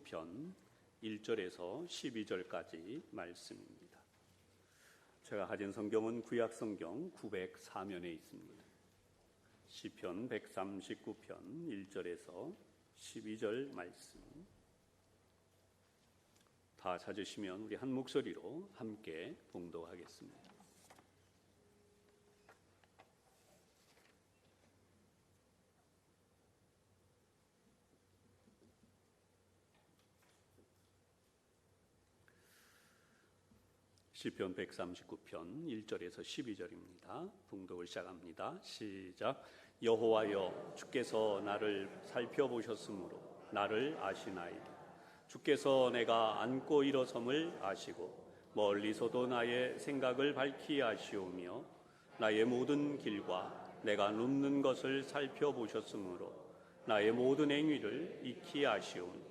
시편 1절에서 12절까지 말씀입니다. 제가 가진 성경은 구약 성경 904면에 있습니다. 시편 139편 1절에서 12절 말씀. 다 찾으시면 우리 한 목소리로 함께 봉독하겠습니다. 시편 139편 1절에서 12절입니다. 봉독을 시작합니다. 시작. 여호와여, 주께서 나를 살펴보셨으므로 나를 아시나이다. 주께서 내가 앉고 일어섬을 아시고 멀리서도 나의 생각을 밝히 아시오며 나의 모든 길과 내가 눕는 것을 살펴보셨으므로 나의 모든 행위를 익히 아시오니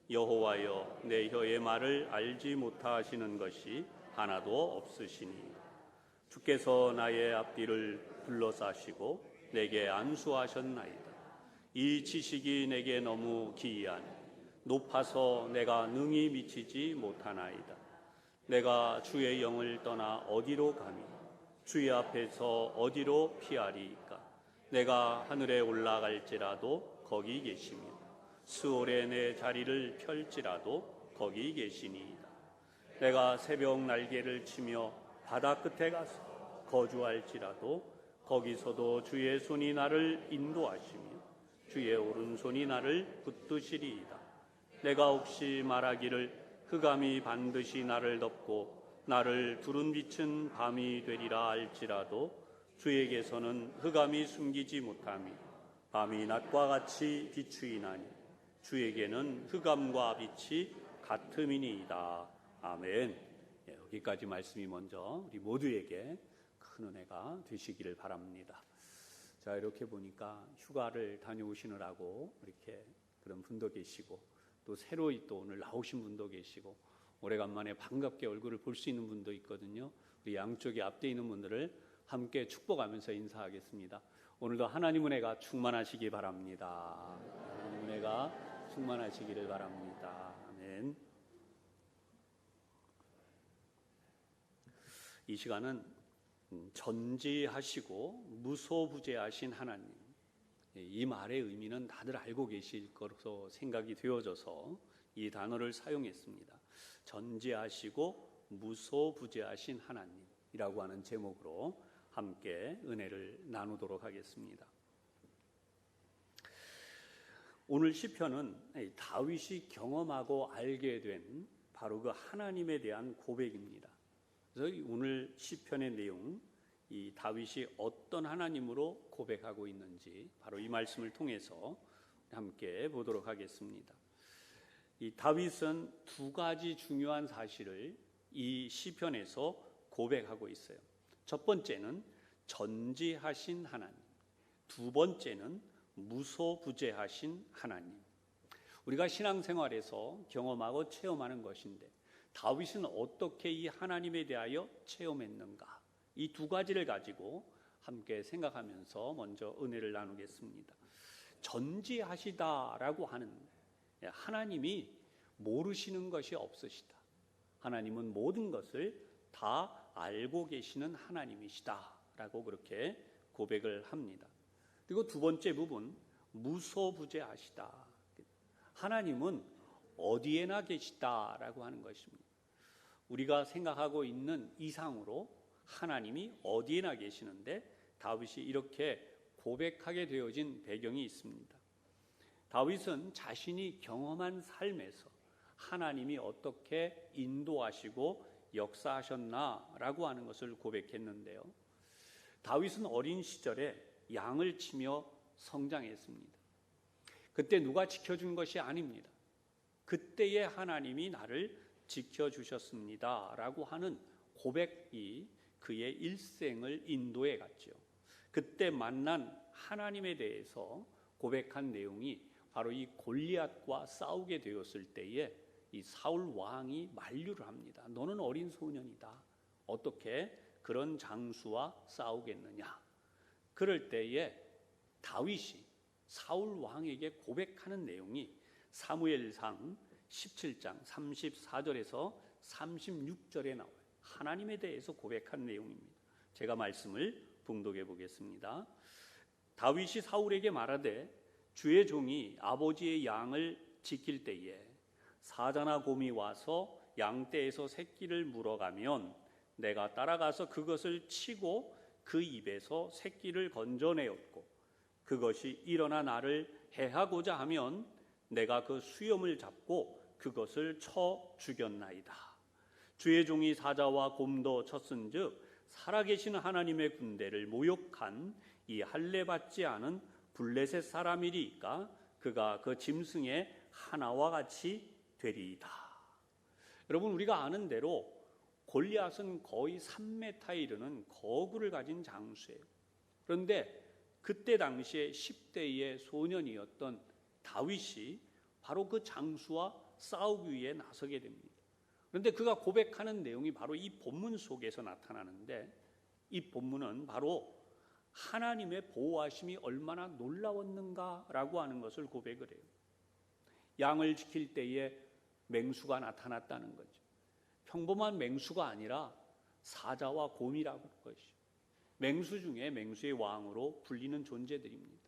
여호와여, 내 혀의 말을 알지 못하시는 것이 하나도 없으시니 주께서 나의 앞뒤를 둘러싸시고 내게 안수하셨나이다. 이 지식이 내게 너무 기이하니 높아서 내가 능히 미치지 못하나이다. 내가 주의 영을 떠나 어디로 가니 주의 앞에서 어디로 피하리이까. 내가 하늘에 올라갈지라도 거기 계시며 수월에 내 자리를 펼지라도 거기 계시니이다. 내가 새벽 날개를 치며 바다 끝에 가서 거주할지라도 거기서도 주의 손이 나를 인도하시며 주의 오른손이 나를 붙드시리이다. 내가 혹시 말하기를 흑암이 반드시 나를 덮고 나를 두른 빛은 밤이 되리라 할지라도 주에게서는 흑암이 숨기지 못하며 밤이 낮과 같이 비추이나니 주에게는 흑암과 빛이 같음이니이다. 아멘. 여기까지 말씀이 먼저 우리 모두에게 큰 은혜가 되시기를 바랍니다. 자, 이렇게 보니까 휴가를 다녀오시느라고 이렇게 그런 분도 계시고 또 새로이 또 오늘 나오신 분도 계시고 오래간만에 반갑게 얼굴을 볼 수 있는 분도 있거든요. 우리 양쪽에 앞에 있는 분들을 함께 축복하면서 인사하겠습니다. 오늘도 하나님 은혜가 충만하시기 바랍니다. 하나님 은혜가 충만하시기를 바랍니다. 아멘. 이 시간은 전지하시고 무소부재하신 하나님, 이 말의 의미는 다들 알고 계실 것으로 생각이 되어져서 이 단어를 사용했습니다. 전지하시고 무소부재하신 하나님이라고 하는 제목으로 함께 은혜를 나누도록 하겠습니다. 오늘 시편은 다윗이 경험하고 알게 된 바로 그 하나님에 대한 고백입니다. 그래서 오늘 시편의 내용, 이 다윗이 어떤 하나님으로 고백하고 있는지 바로 이 말씀을 통해서 함께 보도록 하겠습니다. 이 다윗은 두 가지 중요한 사실을 이 시편에서 고백하고 있어요. 첫 번째는 전지하신 하나님, 두 번째는 무소부재하신 하나님. 우리가 신앙생활에서 경험하고 체험하는 것인데 다윗은 어떻게 이 하나님에 대하여 체험했는가? 이 두 가지를 가지고 함께 생각하면서 먼저 은혜를 나누겠습니다. 전지하시다라고 하는 하나님이 모르시는 것이 없으시다. 하나님은 모든 것을 다 알고 계시는 하나님이시다라고 그렇게 고백을 합니다. 그리고 두 번째 부분, 무소부재하시다. 하나님은 어디에나 계시다라고 하는 것입니다. 우리가 생각하고 있는 이상으로 하나님이 어디에나 계시는데 다윗이 이렇게 고백하게 되어진 배경이 있습니다. 다윗은 자신이 경험한 삶에서 하나님이 어떻게 인도하시고 역사하셨나라고 하는 것을 고백했는데요. 다윗은 어린 시절에 양을 치며 성장했습니다. 그때 누가 지켜준 것이 아닙니다. 그때의 하나님이 나를 지켜주셨습니다 라고 하는 고백이 그의 일생을 인도해 갔죠. 그때 만난 하나님에 대해서 고백한 내용이 바로 이 골리앗과 싸우게 되었을 때에 이 사울 왕이 만류를 합니다. 너는 어린 소년이다. 어떻게 그런 장수와 싸우겠느냐. 그럴 때에 다윗이 사울 왕에게 고백하는 내용이 사무엘상 17장 34절에서 36절에 나와요. 하나님에 대해서 고백한 내용입니다. 제가 말씀을 봉독해 보겠습니다. 다윗이 사울에게 말하되 주의 종이 아버지의 양을 지킬 때에 사자나 곰이 와서 양떼에서 새끼를 물어가면 내가 따라가서 그것을 치고 그 입에서 새끼를 건져내었고 그것이 일어나 나를 해하고자 하면 내가 그 수염을 잡고 그것을 쳐 죽였나이다. 주의 종이 사자와 곰도 쳤은즉 살아계신 하나님의 군대를 모욕한 이 할례 받지 않은 블레셋 사람이리까 그가 그 짐승의 하나와 같이 되리이다. 여러분, 우리가 아는 대로 골리앗은 거의 3m에 이르는 거구를 가진 장수예요. 그런데 그때 당시에 10대의 소년이었던 다윗이 바로 그 장수와 싸우기 위해 나서게 됩니다. 그런데 그가 고백하는 내용이 바로 이 본문 속에서 나타나는데, 이 본문은 바로 하나님의 보호하심이 얼마나 놀라웠는가라고 하는 것을 고백을 해요. 양을 지킬 때에 맹수가 나타났다는 거죠. 평범한 맹수가 아니라 사자와 곰이라고 하는 것이죠. 맹수 중에 맹수의 왕으로 불리는 존재들입니다.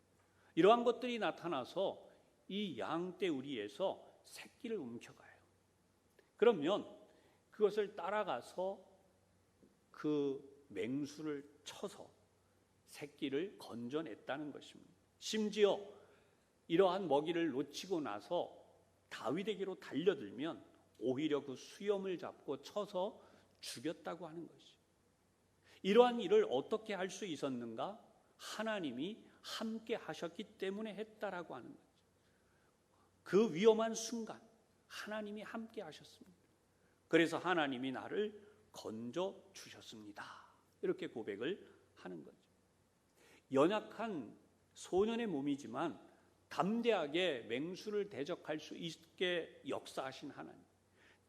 이러한 것들이 나타나서 이 양떼우리에서 새끼를 움켜가요. 그러면 그것을 따라가서 그 맹수를 쳐서 새끼를 건져냈다는 것입니다. 심지어 이러한 먹이를 놓치고 나서 다윗에게로 달려들면 오히려 그 수염을 잡고 쳐서 죽였다고 하는 것이죠. 이러한 일을 어떻게 할 수 있었는가? 하나님이 함께 하셨기 때문에 했다라고 하는 거죠. 그 위험한 순간 하나님이 함께 하셨습니다. 그래서 하나님이 나를 건져 주셨습니다. 이렇게 고백을 하는 거죠. 연약한 소년의 몸이지만 담대하게 맹수를 대적할 수 있게 역사하신 하나님,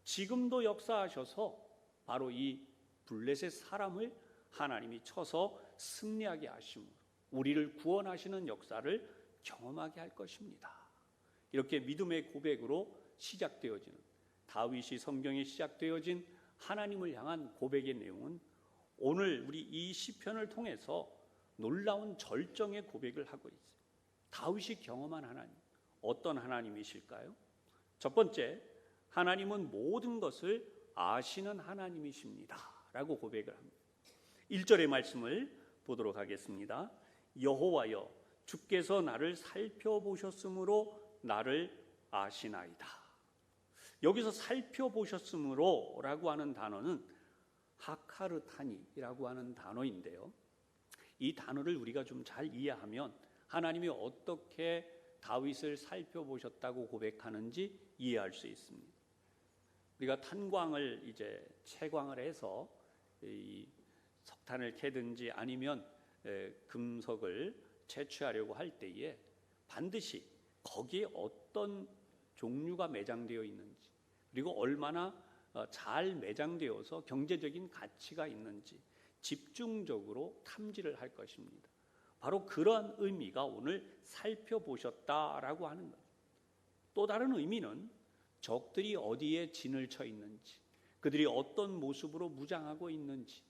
지금도 역사하셔서 바로 이 블레셋 사람을 하나님이 쳐서 승리하게 하심으로 우리를 구원하시는 역사를 경험하게 할 것입니다. 이렇게 믿음의 고백으로 시작되어지는, 다윗이 성경에 시작되어진 하나님을 향한 고백의 내용은 오늘 우리 이 시편을 통해서 놀라운 절정의 고백을 하고 있어요. 다윗이 경험한 하나님, 어떤 하나님이실까요? 첫 번째, 하나님은 모든 것을 아시는 하나님이십니다 라고 고백을 합니다. 1절의 말씀을 보도록 하겠습니다. 여호와여, 주께서 나를 살펴보셨으므로 나를 아시나이다. 여기서 살펴보셨으므로 라고 하는 단어는 하카르타니라고 하는 단어인데요, 이 단어를 우리가 좀 잘 이해하면 하나님이 어떻게 다윗을 살펴보셨다고 고백하는지 이해할 수 있습니다. 우리가 탄광을 이제 채광을 해서 이 석탄을 캐든지 아니면 금속을 채취하려고 할 때에 반드시 거기에 어떤 종류가 매장되어 있는지, 그리고 얼마나 잘 매장되어서 경제적인 가치가 있는지 집중적으로 탐지를 할 것입니다. 바로 그러한 의미가 오늘 살펴보셨다라고 하는 것. 또 다른 의미는 적들이 어디에 진을 쳐 있는지, 그들이 어떤 모습으로 무장하고 있는지,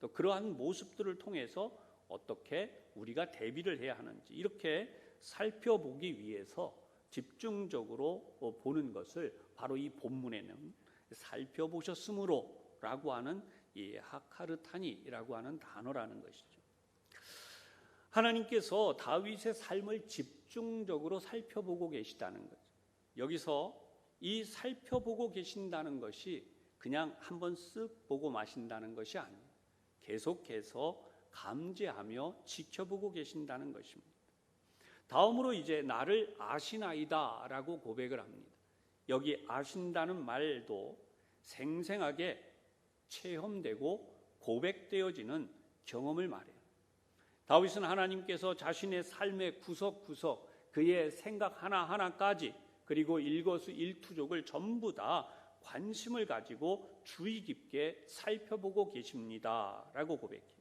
또 그러한 모습들을 통해서 어떻게 우리가 대비를 해야 하는지, 이렇게 살펴보기 위해서 집중적으로 보는 것을 바로 이 본문에는 살펴보셨으므로 라고 하는 이 하카르타니라고 하는 단어라는 것이죠. 하나님께서 다윗의 삶을 집중적으로 살펴보고 계시다는 거죠. 여기서 이 살펴보고 계신다는 것이 그냥 한번 쓱 보고 마신다는 것이 아니에요. 계속해서 감지하며 지켜보고 계신다는 것입니다. 다음으로 이제 나를 아시나이다 라고 고백을 합니다. 여기 아신다는 말도 생생하게 체험되고 고백되어지는 경험을 말해요. 다윗은 하나님께서 자신의 삶의 구석구석, 그의 생각 하나하나까지, 그리고 일거수일투족을 전부 다 관심을 가지고 주의 깊게 살펴보고 계십니다 라고 고백해요.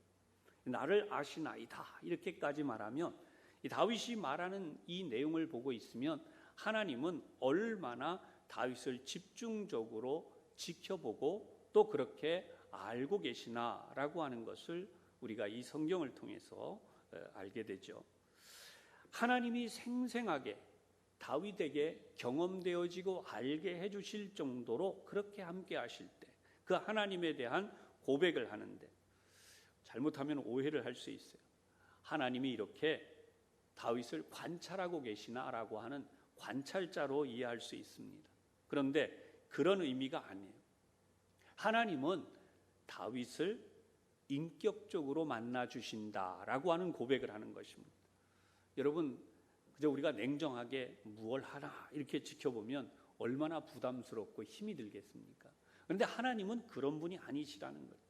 나를 아시나이다 이렇게까지 말하면, 이 다윗이 말하는 이 내용을 보고 있으면 하나님은 얼마나 다윗을 집중적으로 지켜보고 또 그렇게 알고 계시나라고 하는 것을 우리가 이 성경을 통해서 알게 되죠. 하나님이 생생하게 다윗에게 경험되어지고 알게 해주실 정도로 그렇게 함께 하실 때 그 하나님에 대한 고백을 하는데, 잘못하면 오해를 할 수 있어요. 하나님이 이렇게 다윗을 관찰하고 계시나라고 하는 관찰자로 이해할 수 있습니다. 그런데 그런 의미가 아니에요. 하나님은 다윗을 인격적으로 만나 주신다라고 하는 고백을 하는 것입니다. 여러분, 그저 우리가 냉정하게 무얼 하나 이렇게 지켜보면 얼마나 부담스럽고 힘이 들겠습니까? 그런데 하나님은 그런 분이 아니시라는 거예요.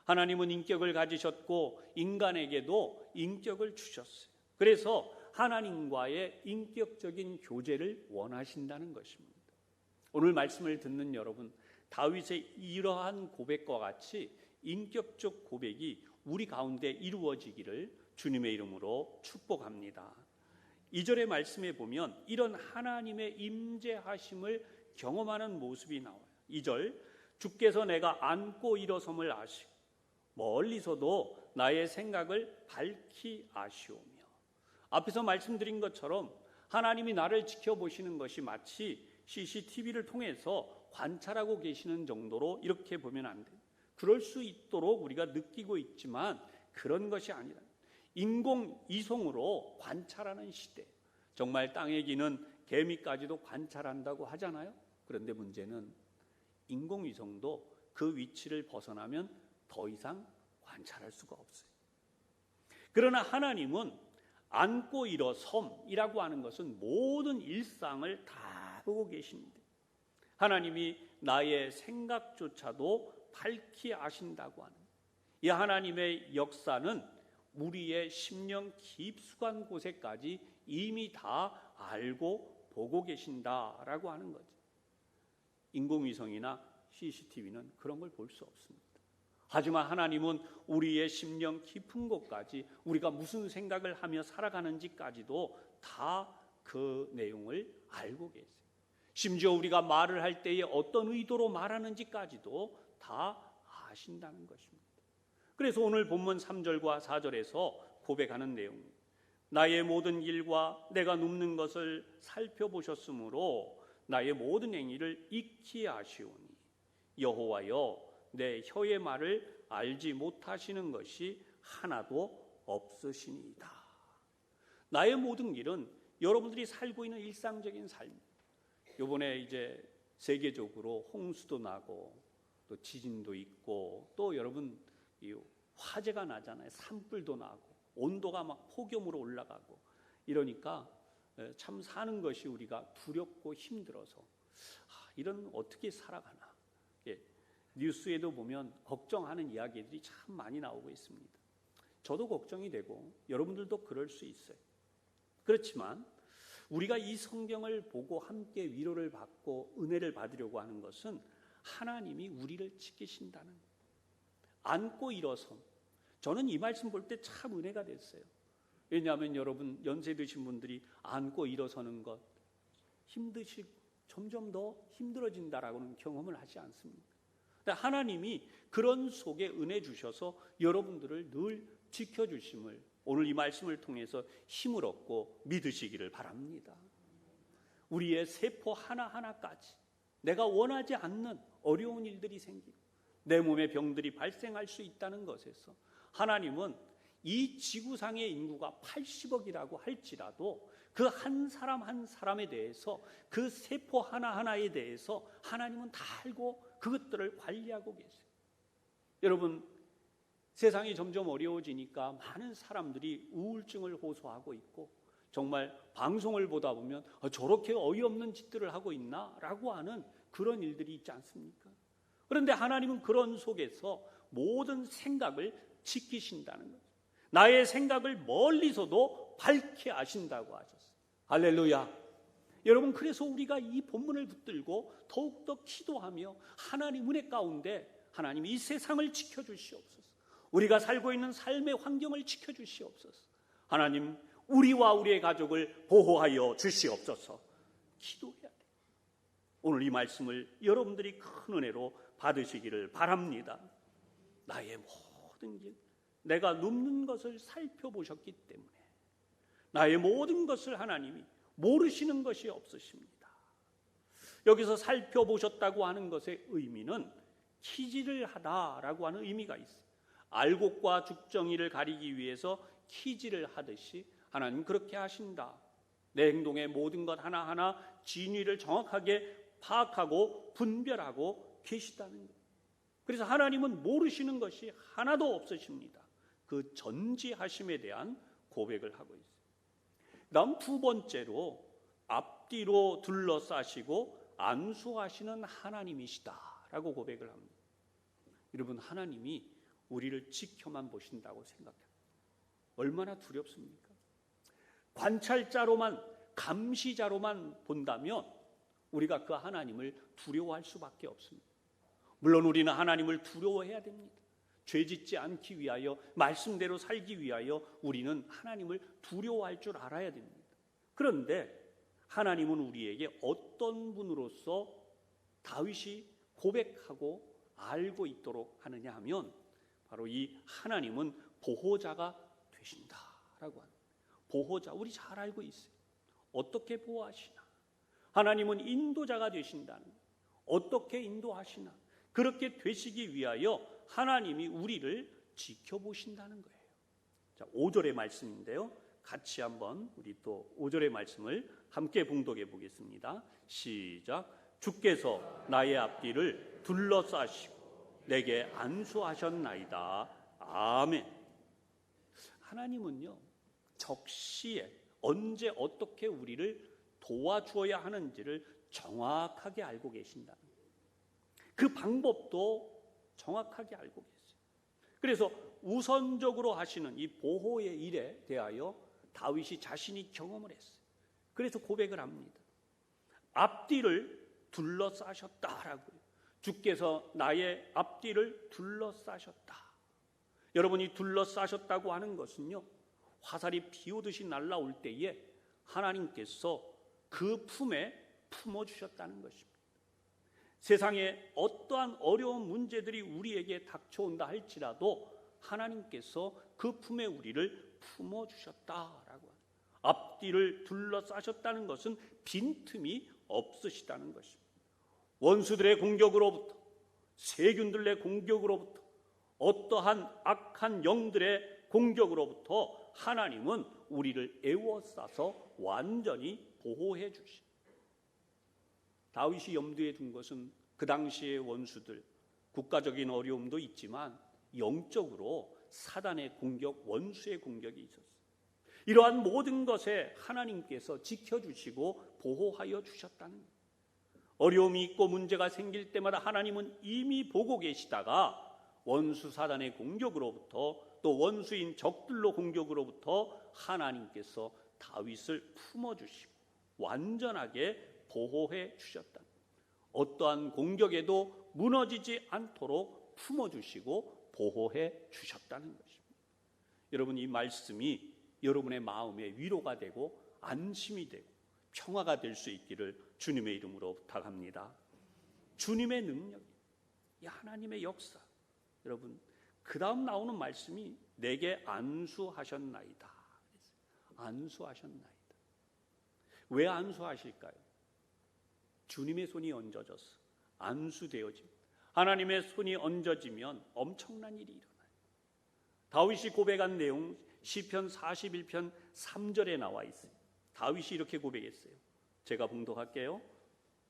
하나님은 인격을 가지셨고 인간에게도 인격을 주셨어요. 그래서 하나님과의 인격적인 교제를 원하신다는 것입니다. 오늘 말씀을 듣는 여러분, 다윗의 이러한 고백과 같이 인격적 고백이 우리 가운데 이루어지기를 주님의 이름으로 축복합니다. 2절의 말씀에 보면 이런 하나님의 임재하심을 경험하는 모습이 나와요. 2절, 주께서 내가 앉고 일어섬을 아시고 멀리서도 나의 생각을 밝히 아시오며. 앞에서 말씀드린 것처럼 하나님이 나를 지켜보시는 것이 마치 CCTV를 통해서 관찰하고 계시는 정도로 이렇게 보면 안 돼요. 그럴 수 있도록 우리가 느끼고 있지만 그런 것이 아니라 인공위성으로 관찰하는 시대. 정말 땅에 기는 개미까지도 관찰한다고 하잖아요. 그런데 문제는 인공위성도 그 위치를 벗어나면 더 이상 관찰할 수가 없어요. 그러나 하나님은 앉고 일어섬이라고 하는 것은 모든 일상을 다 보고 계십니다. 하나님이 나의 생각조차도 밝히 아신다고 하는 이 하나님의 역사는 우리의 심령 깊숙한 곳에까지 이미 다 알고 보고 계신다라고 하는 거죠. 인공위성이나 CCTV는 그런 걸 볼 수 없습니다. 하지만 하나님은 우리의 심령 깊은 곳까지 우리가 무슨 생각을 하며 살아가는지까지도 다 그 내용을 알고 계세요. 심지어 우리가 말을 할 때에 어떤 의도로 말하는지까지도 다 아신다는 것입니다. 그래서 오늘 본문 3절과 4절에서 고백하는 내용입니다. 나의 모든 일과 내가 눕는 것을 살펴보셨으므로 나의 모든 행위를 익히 아시오니 여호와여 내 혀의 말을 알지 못하시는 것이 하나도 없으시니이다. 나의 모든 일은 여러분들이 살고 있는 일상적인 삶. 이번에 이제 세계적으로 홍수도 나고 또 지진도 있고 또 여러분 이 화재가 나잖아요. 산불도 나고 온도가 막 폭염으로 올라가고 이러니까 참 사는 것이 우리가 두렵고 힘들어서 이런 어떻게 살아가나. 뉴스에도 보면 걱정하는 이야기들이 참 많이 나오고 있습니다. 저도 걱정이 되고 여러분들도 그럴 수 있어요. 그렇지만 우리가 이 성경을 보고 함께 위로를 받고 은혜를 받으려고 하는 것은 하나님이 우리를 지키신다는 거예요. 앉고 일어섬. 저는 이 말씀 볼 때 참 은혜가 됐어요. 왜냐하면 여러분 연세 드신 분들이 앉고 일어서는 것 힘드시고 점점 더 힘들어진다라고는 경험을 하지 않습니까? 하나님이 그런 속에 은혜 주셔서 여러분들을 늘 지켜주심을 오늘 이 말씀을 통해서 힘을 얻고 믿으시기를 바랍니다. 우리의 세포 하나하나까지 내가 원하지 않는 어려운 일들이 생기고 내 몸에 병들이 발생할 수 있다는 것에서 하나님은 이 지구상의 인구가 80억이라고 할지라도 그 한 사람 한 사람에 대해서 그 세포 하나하나에 대해서 하나님은 다 알고 그것들을 관리하고 계세요. 여러분 세상이 점점 어려워지니까 많은 사람들이 우울증을 호소하고 있고 정말 방송을 보다 보면 저렇게 어이없는 짓들을 하고 있나? 라고 하는 그런 일들이 있지 않습니까? 그런데 하나님은 그런 속에서 모든 생각을 지키신다는 거죠. 나의 생각을 멀리서도 밝히 아신다고 하셨어요. 할렐루야. 여러분 그래서 우리가 이 본문을 붙들고 더욱더 기도하며 하나님 은혜 가운데 하나님 이 세상을 지켜주시옵소서. 우리가 살고 있는 삶의 환경을 지켜주시옵소서. 하나님 우리와 우리의 가족을 보호하여 주시옵소서. 기도해야 돼요. 오늘 이 말씀을 여러분들이 큰 은혜로 받으시기를 바랍니다. 나의 모든 길, 내가 눕는 것을 살펴보셨기 때문에 나의 모든 것을 하나님이 모르시는 것이 없으십니다. 여기서 살펴보셨다고 하는 것의 의미는 키지를 하다라고 하는 의미가 있어요. 알곡과 죽정이를 가리기 위해서 키지를 하듯이 하나님 그렇게 하신다. 내 행동의 모든 것 하나하나 진위를 정확하게 파악하고 분별하고 계시다는 거예요. 그래서 하나님은 모르시는 것이 하나도 없으십니다. 그 전지하심에 대한 고백을 하고 있어요. 다음 두 번째로 앞뒤로 둘러싸시고 안수하시는 하나님이시다라고 고백을 합니다. 여러분, 하나님이 우리를 지켜만 보신다고 생각합니다. 얼마나 두렵습니까? 관찰자로만, 감시자로만 본다면 우리가 그 하나님을 두려워할 수밖에 없습니다. 물론 우리는 하나님을 두려워해야 됩니다. 죄짓지 않기 위하여, 말씀대로 살기 위하여 우리는 하나님을 두려워할 줄 알아야 됩니다. 그런데 하나님은 우리에게 어떤 분으로서 다윗이 고백하고 알고 있도록 하느냐 하면 바로 이 하나님은 보호자가 되신다라고 합니다. 보호자, 우리 잘 알고 있어요. 어떻게 보호하시나? 하나님은 인도자가 되신다는 거예요. 어떻게 인도하시나? 그렇게 되시기 위하여 하나님이 우리를 지켜보신다는 거예요. 자, 5절의 말씀인데요. 같이 한번 우리 또 5절의 말씀을 함께 봉독해 보겠습니다. 시작. 주께서 나의 앞뒤를 둘러싸시고 내게 안수하셨나이다. 아멘. 하나님은요, 적시에 언제 어떻게 우리를 도와주어야 하는지를 정확하게 알고 계신다는 거예요. 그 방법도 정확하게 알고 계세요. 그래서 우선적으로 하시는 이 보호의 일에 대하여 다윗이 자신이 경험을 했어요. 그래서 고백을 합니다. 앞뒤를 둘러싸셨다라고요. 주께서 나의 앞뒤를 둘러싸셨다. 여러분이 둘러싸셨다고 하는 것은요, 화살이 비오듯이 날아올 때에 하나님께서 그 품에 품어주셨다는 것입니다. 세상에 어떠한 어려운 문제들이 우리에게 닥쳐온다 할지라도 하나님께서 그 품에 우리를 품어주셨다라고 합니다. 앞뒤를 둘러싸셨다는 것은 빈틈이 없으시다는 것입니다. 원수들의 공격으로부터, 세균들의 공격으로부터, 어떠한 악한 영들의 공격으로부터 하나님은 우리를 에워싸서 완전히 보호해 주십니다. 다윗이 염두에 둔 것은 그 당시의 원수들, 국가적인 어려움도 있지만 영적으로 사단의 공격, 원수의 공격이 있었어요. 이러한 모든 것에 하나님께서 지켜주시고 보호하여 주셨다는 거예요. 어려움이 있고 문제가 생길 때마다 하나님은 이미 보고 계시다가 원수 사단의 공격으로부터 또 원수인 적들로 공격으로부터 하나님께서 다윗을 품어주시고 완전하게 보호해 주셨다. 어떠한 공격에도 무너지지 않도록 품어주시고 보호해 주셨다는 것입니다. 여러분, 이 말씀이 여러분의 마음에 위로가 되고 안심이 되고 평화가 될 수 있기를 주님의 이름으로 부탁합니다. 주님의 능력, 이 하나님의 역사, 여러분 그 다음 나오는 말씀이 내게 안수하셨나이다. 안수하셨나이다. 왜 안수하실까요? 주님의 손이 얹어져서 안수되어집니다. 하나님의 손이 얹어지면 엄청난 일이 일어나요. 다윗이 고백한 내용 시편 41편 3절에 나와 있어요. 다윗이 이렇게 고백했어요. 제가 봉독할게요.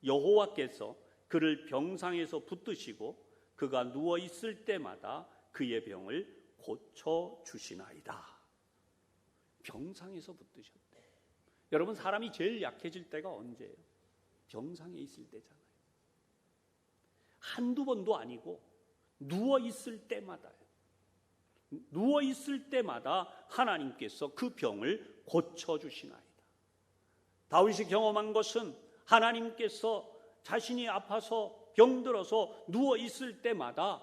여호와께서 그를 병상에서 붙드시고 그가 누워 있을 때마다 그의 병을 고쳐 주시나이다. 병상에서 붙드셨대. 여러분, 사람이 제일 약해질 때가 언제예요? 병상에 있을 때잖아요. 한두 번도 아니고 누워 있을 때마다요. 누워 있을 때마다 하나님께서 그 병을 고쳐 주시나이다. 다윗이 경험한 것은 하나님께서 자신이 아파서 병들어서 누워 있을 때마다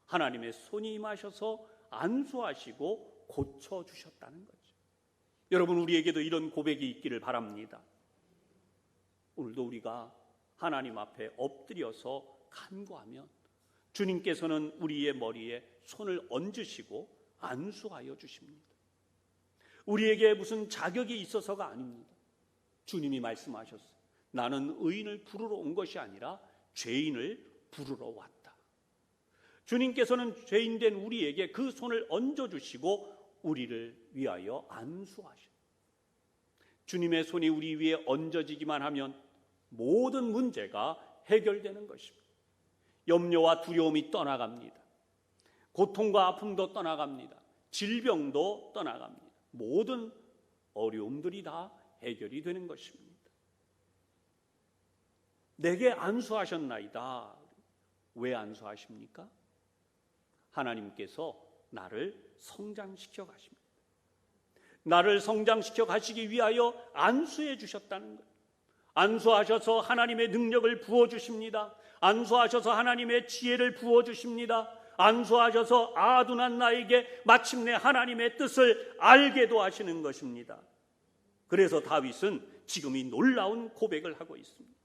하나님의 손이 임하셔서 안수하시고 고쳐 주셨다는 거죠. 여러분, 우리에게도 이런 고백이 있기를 바랍니다. 오늘도 우리가 하나님 앞에 엎드려서 간구하면 주님께서는 우리의 머리에 손을 얹으시고 안수하여 주십니다. 우리에게 무슨 자격이 있어서가 아닙니다. 주님이 말씀하셨어요. 나는 의인을 부르러 온 것이 아니라 죄인을 부르러 왔다. 주님께서는 죄인된 우리에게 그 손을 얹어주시고 우리를 위하여 안수하셨다. 주님의 손이 우리 위에 얹어지기만 하면 모든 문제가 해결되는 것입니다. 염려와 두려움이 떠나갑니다. 고통과 아픔도 떠나갑니다. 질병도 떠나갑니다. 모든 어려움들이 다 해결이 되는 것입니다. 내게 안수하셨나이다. 왜 안수하십니까? 하나님께서 나를 성장시켜 가십니다. 나를 성장시켜 가시기 위하여 안수해 주셨다는 거예요. 안수하셔서 하나님의 능력을 부어주십니다. 안수하셔서 하나님의 지혜를 부어주십니다. 안수하셔서 아둔한 나에게 마침내 하나님의 뜻을 알게도 하시는 것입니다. 그래서 다윗은 지금 이 놀라운 고백을 하고 있습니다.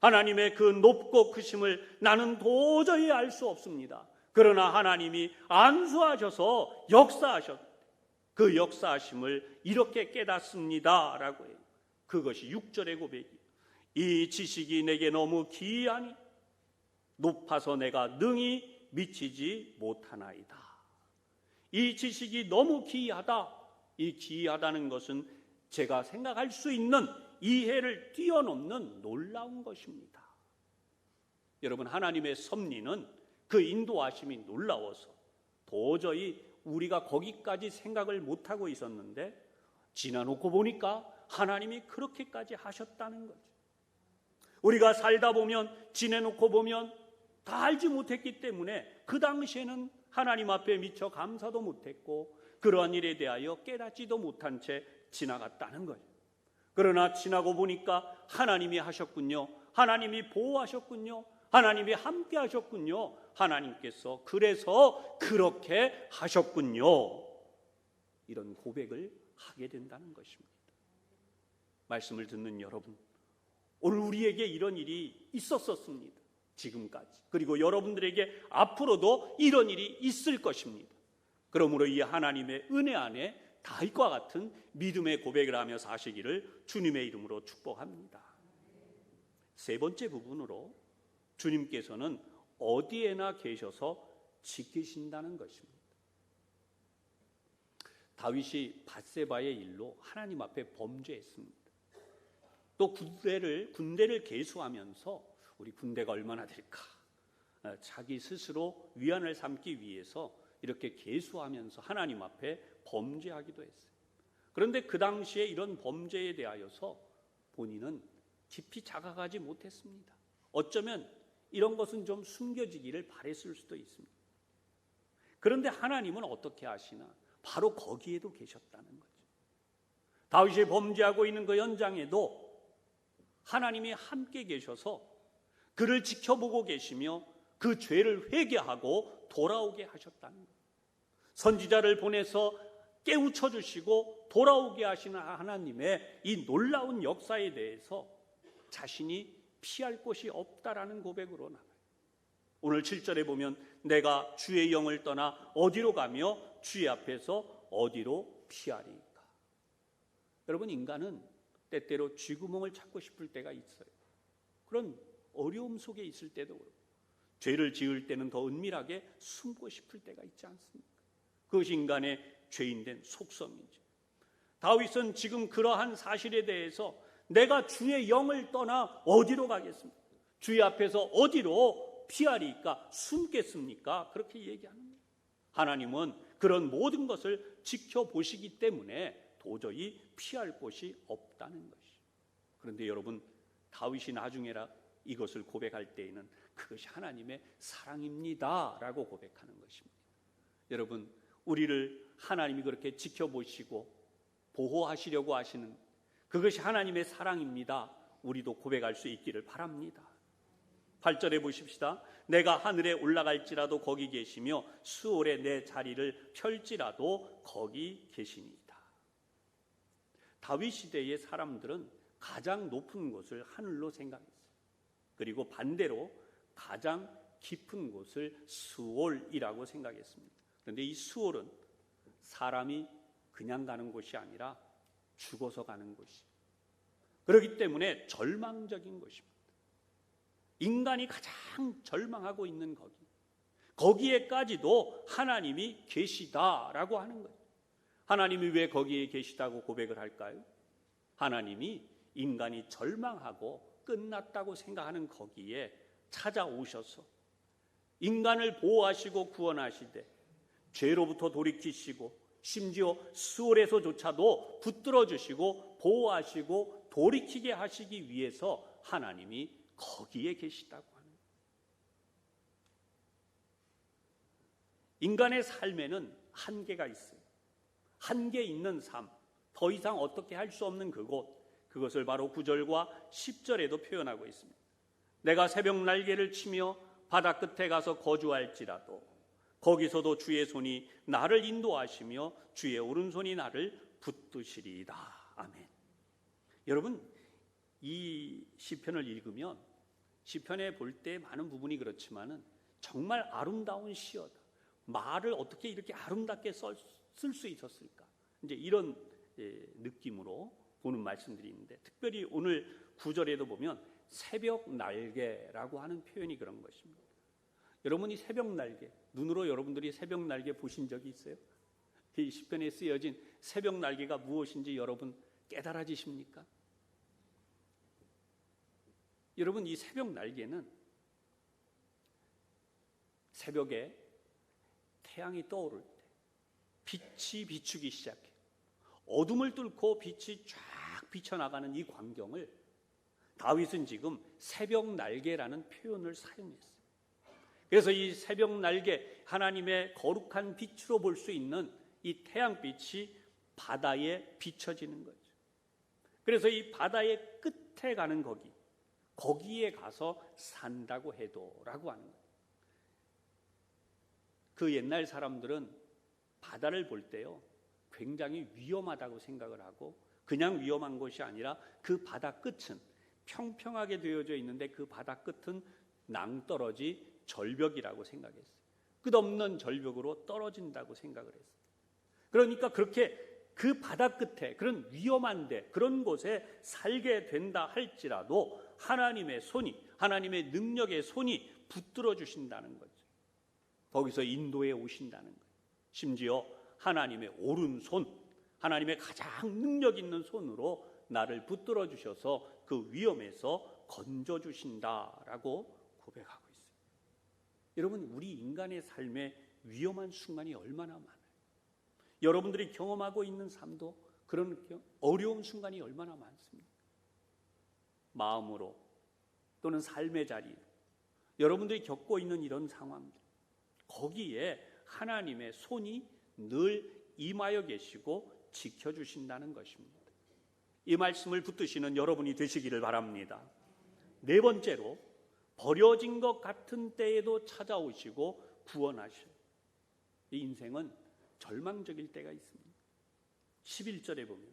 하나님의 그 높고 크심을 나는 도저히 알 수 없습니다. 그러나 하나님이 안수하셔서 그 역사하심을 이렇게 깨닫습니다 라고 해요. 그것이 6절의 고백이에요. 이 지식이 내게 너무 기이하니 높아서 내가 능히 미치지 못하나이다. 이 지식이 너무 기이하다. 이 기이하다는 것은 제가 생각할 수 있는 이해를 뛰어넘는 놀라운 것입니다. 여러분, 하나님의 섭리는 그 인도하심이 놀라워서 도저히 우리가 거기까지 생각을 못하고 있었는데 지나놓고 보니까 하나님이 그렇게까지 하셨다는 거죠. 우리가 살다 보면 지내놓고 보면 다 알지 못했기 때문에 그 당시에는 하나님 앞에 미처 감사도 못했고 그러한 일에 대하여 깨닫지도 못한 채 지나갔다는 거예요. 그러나 지나고 보니까 하나님이 하셨군요. 하나님이 보호하셨군요. 하나님이 함께 하셨군요. 하나님께서 그래서 그렇게 하셨군요. 이런 고백을 하게 된다는 것입니다. 말씀을 듣는 여러분, 오늘 우리에게 이런 일이 있었었습니다. 지금까지. 그리고 여러분들에게 앞으로도 이런 일이 있을 것입니다. 그러므로 이 하나님의 은혜 안에 다윗과 같은 믿음의 고백을 하며 사시기를 주님의 이름으로 축복합니다. 세 번째 부분으로 주님께서는 어디에나 계셔서 지키신다는 것입니다. 다윗이 밧세바의 일로 하나님 앞에 범죄했습니다. 또 군대를 계수하면서 우리 군대가 얼마나 될까? 자기 스스로 위안을 삼기 위해서 이렇게 계수하면서 하나님 앞에 범죄하기도 했어요. 그런데 그 당시에 이런 범죄에 대하여서 본인은 깊이 자각하지 못했습니다. 어쩌면 이런 것은 좀 숨겨지기를 바랬을 수도 있습니다. 그런데 하나님은 어떻게 하시나? 바로 거기에도 계셨다는 거죠. 다윗이 범죄하고 있는 그 현장에도 하나님이 함께 계셔서 그를 지켜보고 계시며 그 죄를 회개하고 돌아오게 하셨다는 거예요. 선지자를 보내서 깨우쳐 주시고 돌아오게 하시는 하나님의 이 놀라운 역사에 대해서 자신이 피할 곳이 없다라는 고백으로 나가요. 오늘 7절에 보면 내가 주의 영을 떠나 어디로 가며 주의 앞에서 어디로 피하리까? 여러분, 인간은 때때로 쥐구멍을 찾고 싶을 때가 있어요. 그런 어려움 속에 있을 때도 그렇고 죄를 지을 때는 더 은밀하게 숨고 싶을 때가 있지 않습니까? 그것이 인간의 죄인된 속성이죠. 다윗은 지금 그러한 사실에 대해서 내가 주의 영을 떠나 어디로 가겠습니까? 주의 앞에서 어디로 피하리까? 숨겠습니까? 그렇게 얘기하는 거예요. 하나님은 그런 모든 것을 지켜보시기 때문에 도저히 피할 곳이 없다는 것이죠. 그런데 여러분, 다윗이 나중에라 이것을 고백할 때에는 그것이 하나님의 사랑입니다 라고 고백하는 것입니다. 여러분, 우리를 하나님이 그렇게 지켜보시고 보호하시려고 하시는 그것이 하나님의 사랑입니다. 우리도 고백할 수 있기를 바랍니다. 8절에 보십시다. 내가 하늘에 올라갈지라도 거기 계시며 수월에 내 자리를 펼지라도 거기 계시니이다. 다윗 시대의 사람들은 가장 높은 곳을 하늘로 생각했어요. 그리고 반대로 가장 깊은 곳을 수올이라고 생각했습니다. 그런데 이 수올은 사람이 그냥 가는 곳이 아니라 죽어서 가는 곳이에요. 그렇기 때문에 절망적인 곳입니다. 인간이 가장 절망하고 있는 거기에까지도 하나님이 계시다라고 하는 거예요. 하나님이 왜 거기에 계시다고 고백을 할까요? 하나님이 인간이 절망하고 끝났다고 생각하는 거기에 찾아오셔서 인간을 보호하시고 구원하시되 죄로부터 돌이키시고 심지어 수월에서조차도 붙들어 주시고 보호하시고 돌이키게 하시기 위해서 하나님이 거기에 계시다고 하는 거예요. 인간의 삶에는 한계가 있어요. 한계 있는 삶, 더 이상 어떻게 할 수 없는 그것을 바로 9절과 10절에도 표현하고 있습니다. 내가 새벽 날개를 치며 바다 끝에 가서 거주할지라도 거기서도 주의 손이 나를 인도하시며 주의 오른손이 나를 붙드시리이다. 아멘. 여러분, 이 시편을 읽으면 시편에 볼 때 많은 부분이 그렇지만은 정말 아름다운 시어다. 말을 어떻게 이렇게 아름답게 쓸 수 있었을까? 이제 이런 느낌으로 보는 말씀들이 있는데, 특별히 오늘 9절에도 보면 새벽 날개라고 하는 표현이 그런 것입니다. 여러분이 새벽 날개, 눈으로 여러분들이 새벽 날개 보신 적이 있어요? 이 시편에 쓰여진 새벽 날개가 무엇인지 여러분 깨달아지십니까? 여러분, 이 새벽 날개는 새벽에 태양이 떠오를 때 빛이 비추기 시작해요. 어둠을 뚫고 빛이 쫙 비쳐나가는 이 광경을 다윗은 지금 새벽 날개라는 표현을 사용했어요. 그래서 이 새벽 날개, 하나님의 거룩한 빛으로 볼 수 있는 이 태양빛이 바다에 비춰지는 거죠. 그래서 이 바다의 끝에 가는 거기에 가서 산다고 해도라고 하는 거예요. 그 옛날 사람들은 바다를 볼 때요, 굉장히 위험하다고 생각을 하고, 그냥 위험한 것이 아니라 그 바다 끝은 평평하게 되어져 있는데 그 바다 끝은 낭떠러지 절벽이라고 생각했어요. 끝없는 절벽으로 떨어진다고 생각을 했어요. 그러니까 그렇게 그 바다 끝에 그런 위험한데 그런 곳에 살게 된다 할지라도 하나님의 손이, 하나님의 능력의 손이 붙들어 주신다는 거죠. 거기서 인도해 오신다는 거예요. 심지어 하나님의 오른손, 하나님의 가장 능력 있는 손으로 나를 붙들어 주셔서 그 위험에서 건져 주신다라고 고백하고 있어요. 여러분, 우리 인간의 삶에 위험한 순간이 얼마나 많아요. 여러분들이 경험하고 있는 삶도 그런 어려운 순간이 얼마나 많습니까? 마음으로 또는 삶의 자리로 여러분들이 겪고 있는 이런 상황들, 거기에 하나님의 손이 늘 임하여 계시고 지켜주신다는 것입니다. 이 말씀을 붙드시는 여러분이 되시기를 바랍니다. 네 번째로, 버려진 것 같은 때에도 찾아오시고 구원하셔. 이 인생은 절망적일 때가 있습니다. 11절에 보면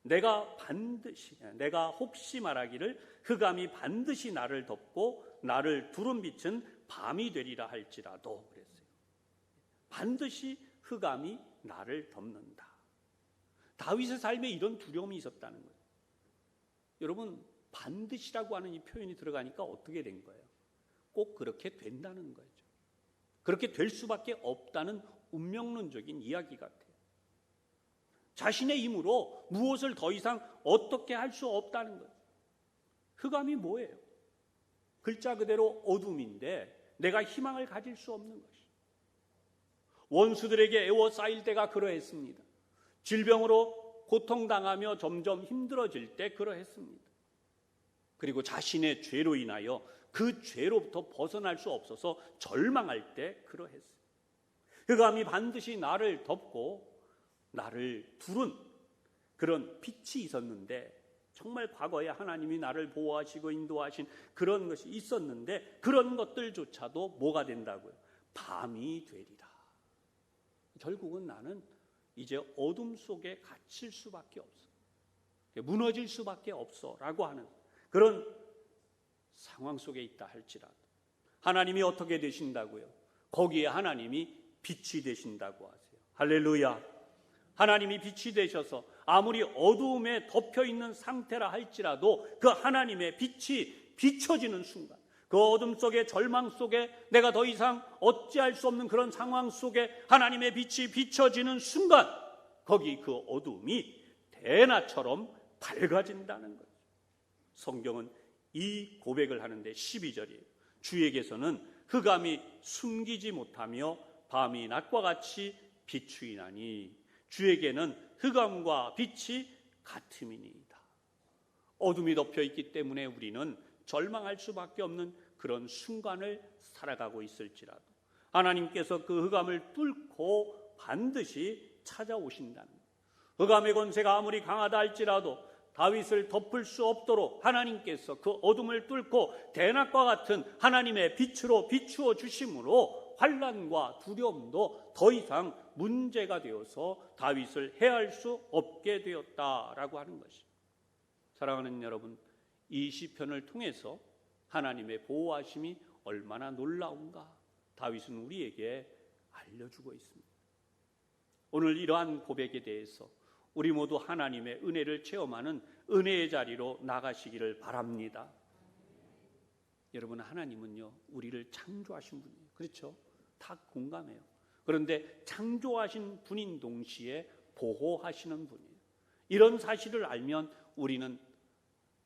내가 혹시 말하기를 흑암이 반드시 나를 덮고 나를 두른 빛은 밤이 되리라 할지라도, 그랬어요. 반드시 흑암이 나를 덮는다. 다윗의 삶에 이런 두려움이 있었다는 거예요. 여러분, 반드시라고 하는 이 표현이 들어가니까 어떻게 된 거예요? 꼭 그렇게 된다는 거죠. 그렇게 될 수밖에 없다는 운명론적인 이야기 같아요. 자신의 힘으로 무엇을 더 이상 어떻게 할 수 없다는 거예요. 흑암이 뭐예요? 글자 그대로 어둠인데 내가 희망을 가질 수 없는 것이죠. 원수들에게 애워싸일 때가 그러했습니다. 질병으로 고통당하며 점점 힘들어질 때 그러했습니다. 그리고 자신의 죄로 인하여 그 죄로부터 벗어날 수 없어서 절망할 때 그러했어요. 흑암이 반드시 나를 덮고 나를 두른 그런 빛이 있었는데, 정말 과거에 하나님이 나를 보호하시고 인도하신 그런 것이 있었는데 그런 것들조차도 뭐가 된다고요? 밤이 되리라. 결국은 나는 이제 어둠 속에 갇힐 수밖에 없어, 무너질 수밖에 없어 라고 하는 그런 상황 속에 있다 할지라도 하나님이 어떻게 되신다고요? 거기에 하나님이 빛이 되신다고 하세요. 할렐루야. 하나님이 빛이 되셔서 아무리 어두움에 덮여있는 상태라 할지라도 그 하나님의 빛이 비춰지는 순간, 그 어둠 속에, 절망 속에, 내가 더 이상 어찌할 수 없는 그런 상황 속에 하나님의 빛이 비춰지는 순간, 거기 그 어둠이 대낮처럼 밝아진다는 거예요. 성경은 이 고백을 하는데 12절이에요. 주에게서는 흑암이 숨기지 못하며 밤이 낮과 같이 비추이나니 주에게는 흑암과 빛이 같음이니이다. 어둠이 덮여 있기 때문에 우리는 절망할 수밖에 없는 그런 순간을 살아가고 있을지라도 하나님께서 그 흑암을 뚫고 반드시 찾아오신다는 거예요. 흑암의 권세가 아무리 강하다 할지라도 다윗을 덮을 수 없도록 하나님께서 그 어둠을 뚫고 대낮과 같은 하나님의 빛으로 비추어 주심으로 환난과 두려움도 더 이상 문제가 되어서 다윗을 해할 수 없게 되었다라고 하는 것입니다. 사랑하는 여러분, 이 시편을 통해서 하나님의 보호하심이 얼마나 놀라운가 다윗은 우리에게 알려주고 있습니다. 오늘 이러한 고백에 대해서 우리 모두 하나님의 은혜를 체험하는 은혜의 자리로 나가시기를 바랍니다. 여러분, 하나님은요 우리를 창조하신 분이에요. 그렇죠? 다 공감해요. 그런데 창조하신 분인 동시에 보호하시는 분이에요. 이런 사실을 알면 우리는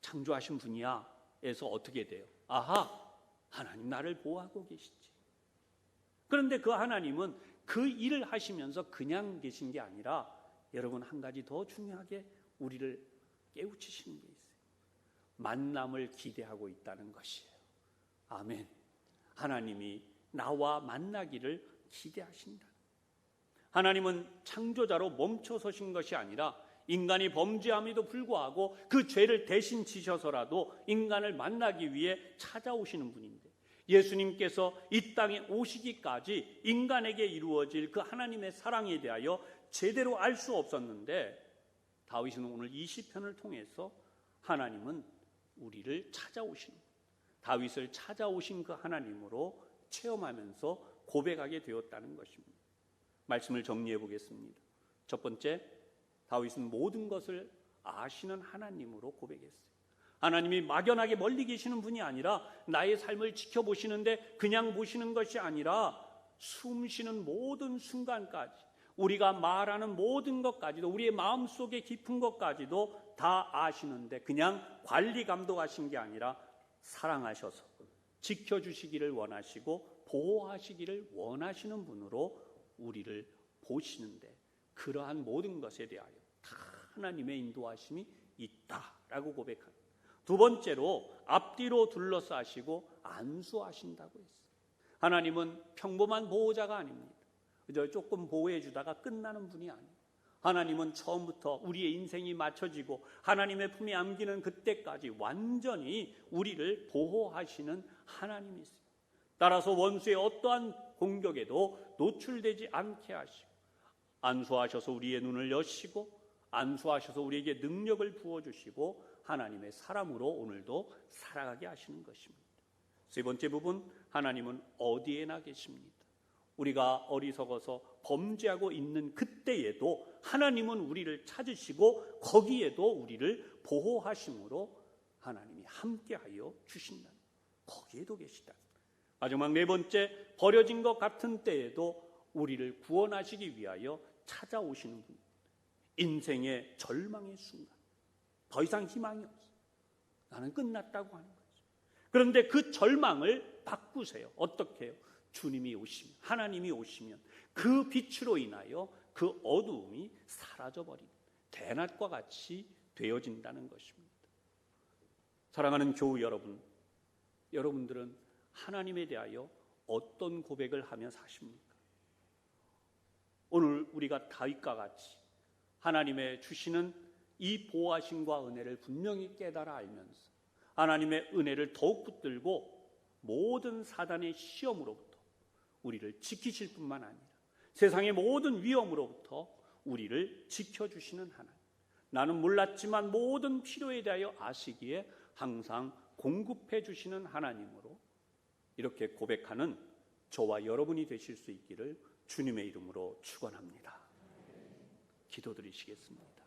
창조하신 분이야 에서 어떻게 돼요? 아하, 하나님 나를 보호하고 계시지. 그런데 그 하나님은 그 일을 하시면서 그냥 계신 게 아니라 여러분, 한 가지 더 중요하게 우리를 깨우치시는 게 있어요. 만남을 기대하고 있다는 것이에요. 아멘. 하나님이 나와 만나기를 기대하신다. 하나님은 창조자로 멈춰 서신 것이 아니라 인간이 범죄함에도 불구하고 그 죄를 대신 지셔서라도 인간을 만나기 위해 찾아오시는 분인데, 예수님께서 이 땅에 오시기까지 인간에게 이루어질 그 하나님의 사랑에 대하여 제대로 알 수 없었는데, 다윗은 오늘 이 시편을 통해서 하나님은 우리를 찾아오신, 다윗을 찾아오신 그 하나님으로 체험하면서 고백하게 되었다는 것입니다. 말씀을 정리해 보겠습니다. 첫 번째, 다윗은 모든 것을 아시는 하나님으로 고백했어요. 하나님이 막연하게 멀리 계시는 분이 아니라 나의 삶을 지켜보시는데 그냥 보시는 것이 아니라 숨 쉬는 모든 순간까지, 우리가 말하는 모든 것까지도, 우리의 마음속에 깊은 것까지도 다 아시는데 그냥 관리 감독하신 게 아니라 사랑하셔서 지켜주시기를 원하시고 보호하시기를 원하시는 분으로 우리를 보시는데, 그러한 모든 것에 대하여 다 하나님의 인도하심이 있다라고 고백합니다. 두 번째로 앞뒤로 둘러싸시고 안수하신다고 했어요. 하나님은 평범한 보호자가 아닙니다. 그저 조금 보호해 주다가 끝나는 분이 아니에요. 하나님은 처음부터 우리의 인생이 맞춰지고 하나님의 품에 안기는 그때까지 완전히 우리를 보호하시는 하나님이세요. 따라서 원수의 어떠한 공격에도 노출되지 않게 하시고, 안수하셔서 우리의 눈을 여시고, 안수하셔서 우리에게 능력을 부어주시고 하나님의 사람으로 오늘도 살아가게 하시는 것입니다. 세 번째 부분, 하나님은 어디에나 계십니다. 우리가 어리석어서 범죄하고 있는 그때에도 하나님은 우리를 찾으시고 거기에도 우리를 보호하심으로 하나님이 함께하여 주신다. 거기에도 계시다. 마지막 네 번째, 버려진 것 같은 때에도 우리를 구원하시기 위하여 찾아오시는 분. 인생의 절망의 순간, 더 이상 희망이 없어, 나는 끝났다고 하는 거죠. 그런데 그 절망을 바꾸세요. 어떻게 해요? 주님이 오시면, 하나님이 오시면 그 빛으로 인하여 그 어두움이 사라져버리는 대낮과 같이 되어진다는 것입니다. 사랑하는 교우 여러분, 여러분들은 하나님에 대하여 어떤 고백을 하며 사십니까? 오늘 우리가 다윗과 같이 하나님의 주시는 이 보호하심과 은혜를 분명히 깨달아 알면서 하나님의 은혜를 더욱 붙들고 모든 사단의 시험으로부터 우리를 지키실 뿐만 아니라 세상의 모든 위험으로부터 우리를 지켜주시는 하나님, 나는 몰랐지만 모든 필요에 대하여 아시기에 항상 공급해 주시는 하나님으로 이렇게 고백하는 저와 여러분이 되실 수 있기를 주님의 이름으로 축원합니다. 기도드리시겠습니다.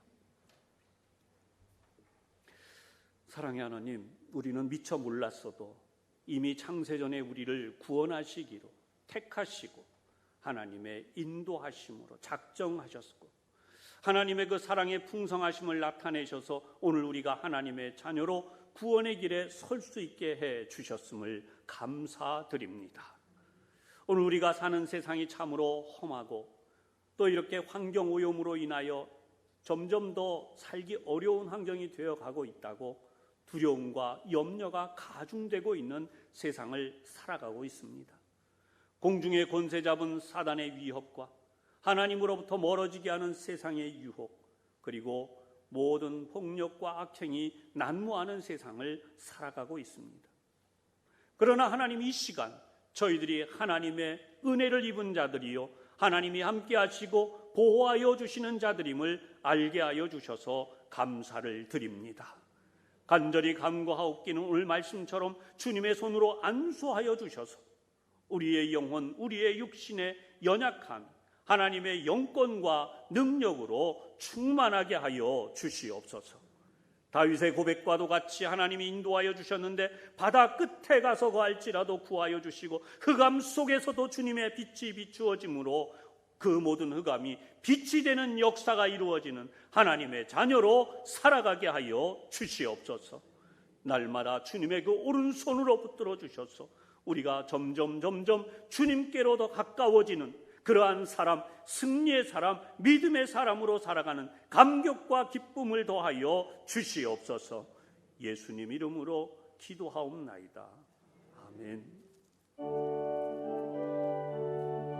사랑의 하나님, 우리는 미처 몰랐어도 이미 창세전에 우리를 구원하시기로 택하시고 하나님의 인도하심으로 작정하셨고 하나님의 그 사랑의 풍성하심을 나타내셔서 오늘 우리가 하나님의 자녀로 구원의 길에 설 수 있게 해 주셨음을 감사드립니다. 오늘 우리가 사는 세상이 참으로 험하고 또 이렇게 환경 오염으로 인하여 점점 더 살기 어려운 환경이 되어가고 있다고 두려움과 염려가 가중되고 있는 세상을 살아가고 있습니다. 공중의 권세 잡은 사단의 위협과 하나님으로부터 멀어지게 하는 세상의 유혹, 그리고 모든 폭력과 악행이 난무하는 세상을 살아가고 있습니다. 그러나 하나님, 이 시간 저희들이 하나님의 은혜를 입은 자들이요 하나님이 함께 하시고 보호하여 주시는 자들임을 알게 하여 주셔서 감사를 드립니다. 간절히 간구하옵기는 오늘 말씀처럼 주님의 손으로 안수하여 주셔서 우리의 영혼, 우리의 육신의 연약함, 하나님의 영권과 능력으로 충만하게 하여 주시옵소서. 다윗의 고백과도 같이 하나님이 인도하여 주셨는데 바다 끝에 가서 거할지라도 구하여 주시고 흑암 속에서도 주님의 빛이 비추어짐으로 그 모든 흑암이 빛이 되는 역사가 이루어지는 하나님의 자녀로 살아가게 하여 주시옵소서. 날마다 주님의 그 오른손으로 붙들어 주셔서 우리가 점점 주님께로 더 가까워지는 그러한 사람, 승리의 사람, 믿음의 사람으로 살아가는 감격과 기쁨을 더하여 주시옵소서. 예수님 이름으로 기도하옵나이다. 아멘.